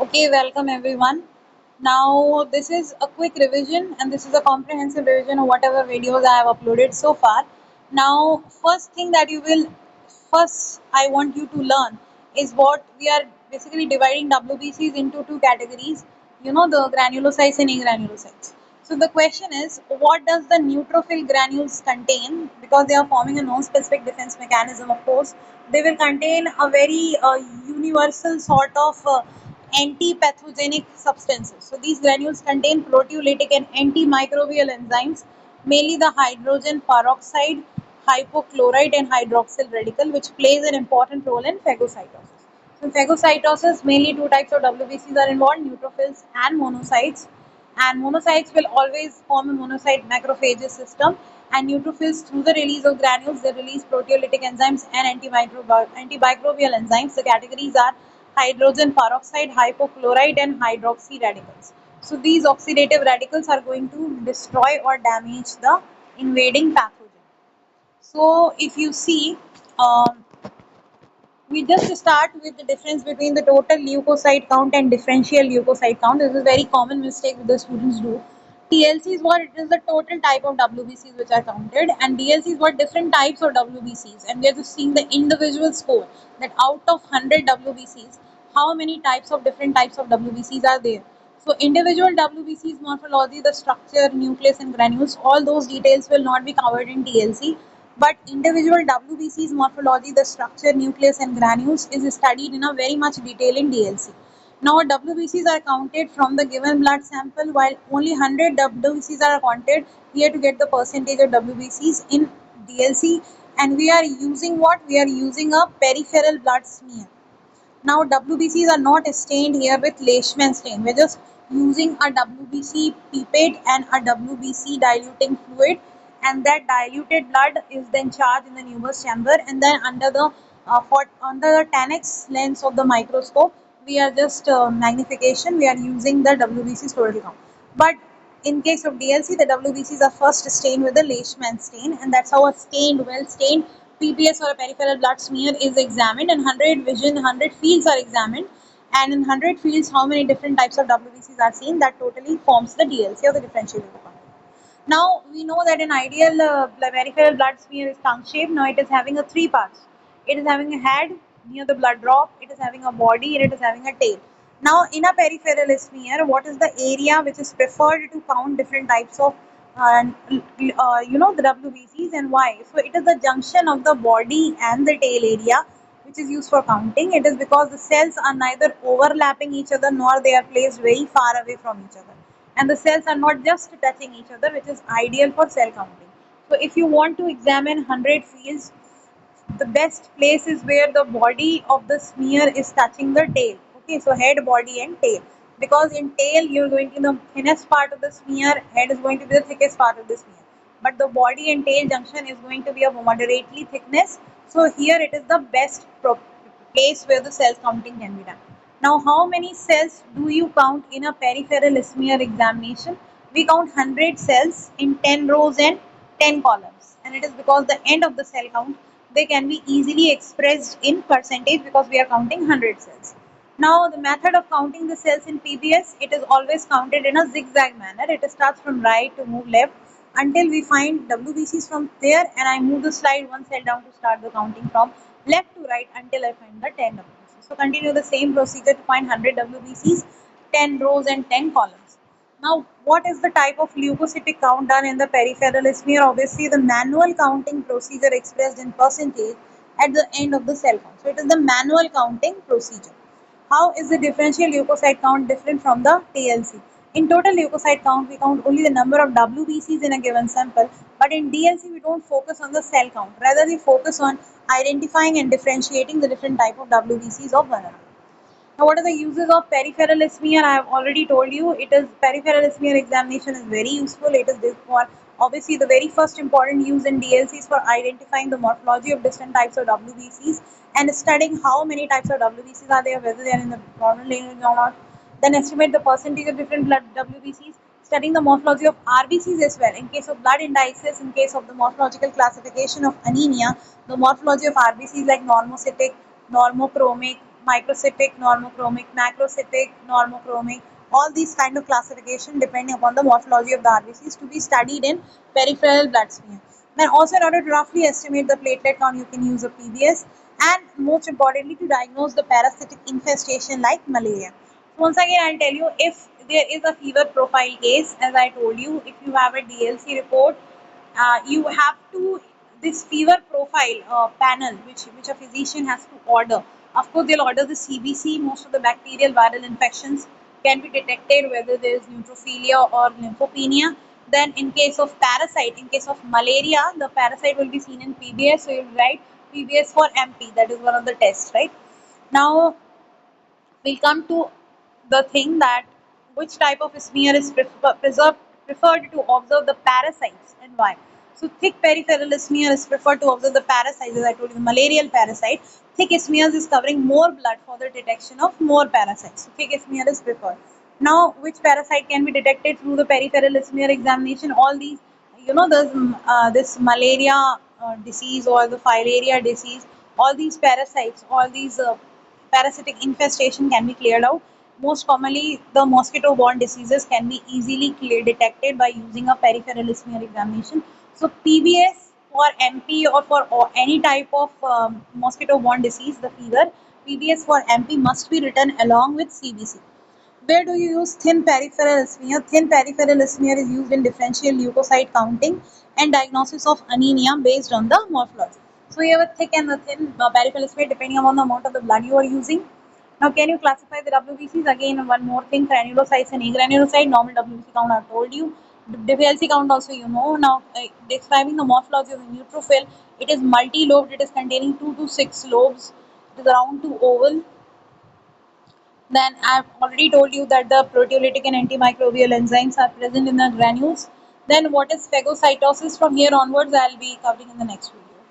Okay, welcome everyone. Now, this is a quick revision and this is a comprehensive revision of whatever videos I have uploaded so far. Now, first I want you to learn is what we are basically dividing WBCs into two categories, the granulocytes and agranulocytes. So the question is, what does the neutrophil granules contain? Because they are forming a non-specific defense mechanism, of course, they will contain a very universal sort of anti-pathogenic substances. So these granules contain proteolytic and antimicrobial enzymes, mainly the hydrogen peroxide, hypochlorite, and hydroxyl radical, which plays an important role in phagocytosis. So in phagocytosis, mainly two types of WBCs are involved, neutrophils and monocytes. And monocytes will always form a monocyte macrophages system, and neutrophils, through the release of granules, they release proteolytic enzymes and antimicrobial enzymes. The categories are hydrogen peroxide, hypochlorite, and hydroxy radicals. So these oxidative radicals are going to destroy or damage the invading pathogen. So if you see, um, we just start with the difference between the total leukocyte count and differential leukocyte count. This is a very common mistake that the students do. TLC is what it is the total type of WBCs which are counted, and DLC is what different types of WBCs, and we are just seeing the individual score that out of 100 WBCs, how many types of different types of WBCs are there. So individual WBCs morphology, the structure, nucleus and granules, all those details will not be covered in TLC, but individual WBCs morphology, the structure, nucleus and granules is studied in a very much detail in DLC. Now WBCs are counted from the given blood sample, while only 100 WBCs are counted here to get the percentage of WBCs in DLC, and we are using what? We are using a peripheral blood smear. Now WBCs are not stained here with Leishman stain. We're just using a WBC pipette and a WBC diluting fluid, and that diluted blood is then charged in the Neubauer's chamber, and then under the 10x lens of the microscope, we are just magnification. We are using the WBC total count. But in case of DLC, the WBCs are first stained with the Leishman stain, and that's how a stained, well stained PBS or a peripheral blood smear is examined, and 100 fields are examined, and in 100 fields, how many different types of WBCs are seen, that totally forms the DLC or the differential leukocyte. Now we know that an ideal peripheral blood smear is tongue shaped. Now it is having a three parts. It is having a head near the blood drop, it is having a body, and it is having a tail. Now in a peripheral smear, what is the area which is preferred to count different types of the WBCs, and why? So it is the junction of the body and the tail area which is used for counting. It is because the cells are neither overlapping each other nor they are placed very far away from each other, and the cells are not just touching each other, which is ideal for cell counting. So if you want to examine 100 fields, the best place is where the body of the smear is touching the tail. Okay, so head, body and tail, because in tail you're going to the thinnest part of the smear, head is going to be the thickest part of the smear, but the body and tail junction is going to be of moderately thickness. So here it is the best place where the cell counting can be done. Now, how many cells do you count in a peripheral smear examination? We count 100 cells in 10 rows and 10 columns, and it is because the end of the cell count, they can be easily expressed in percentage because we are counting 100 cells. Now, the method of counting the cells in PBS, it is always counted in a zigzag manner. It starts from right to move left until we find WBCs from there, and I move the slide one cell down to start the counting from left to right until I find the 10 WBCs. So continue the same procedure to find 100 WBCs, 10 rows and 10 columns. Now, what is the type of leukocytic count done in the peripheral smear? Obviously, the manual counting procedure expressed in percentage at the end of the cell count. So, it is the manual counting procedure. How is the differential leukocyte count different from the TLC? In total leukocyte count, we count only the number of WBCs in a given sample, but in DLC, we don't focus on the cell count. Rather, we focus on identifying and differentiating the different type of WBCs of one another. Now, what are the uses of peripheral smear? I have already told you. It is peripheral smear examination is very useful. It is this for obviously the very first important use in DLC is for identifying the morphology of different types of WBCs and studying how many types of WBCs are there, whether they are in the normal range or not. Then estimate the percentage of different blood WBCs. Studying the morphology of RBCs as well. In case of blood indices, in case of the morphological classification of anemia, the morphology of RBCs like normocytic, normochromic, microcytic, normochromic, macrocytic, normochromic, all these kind of classification depending upon the morphology of the RBCs to be studied in peripheral blood smear. Then also in order to roughly estimate the platelet count, you can use a PBS, and most importantly to diagnose the parasitic infestation like malaria. So once again, I'll tell you, if there is a fever profile case, as I told you, if you have a DLC report, you have to this fever profile panel which a physician has to order. Of course, they'll order the CBC. Most of the bacterial viral infections can be detected whether there is neutrophilia or lymphopenia. Then, in case of parasite, in case of malaria, the parasite will be seen in PBS. So you'll write PBS for MP. That is one of the tests, right? Now we'll come to the thing that which type of smear is preferred to observe the parasites and why. So thick peripheral smear is preferred to observe the parasites, as I told you, the malarial parasite. Thick smears is covering more blood for the detection of more parasites. So thick smear is preferred. Now, which parasite can be detected through the peripheral smear examination? All these, this malaria disease or the filaria disease, all these parasites, all these parasitic infestation can be cleared out. Most commonly, the mosquito-borne diseases can be easily detected by using a peripheral smear examination. So PBS for MP or for any type of mosquito-borne disease, the fever, PBS for MP must be written along with CBC. Where do you use thin peripheral smear? Thin peripheral smear is used in differential leukocyte counting and diagnosis of anemia based on the morphology. So you have a thick and a thin peripheral smear depending upon the amount of the blood you are using. Now, can you classify the WBCs? Again, one more thing: granulocytes and agranulocyte. Normal WBC count I've told you. WLC count also you know. Now, describing the morphology of the neutrophil, it is multi-lobed. It is containing 2 to 6 lobes. It is round to oval. Then I've already told you that the proteolytic and antimicrobial enzymes are present in the granules. Then what is phagocytosis? From here onwards, I'll be covering in the next video.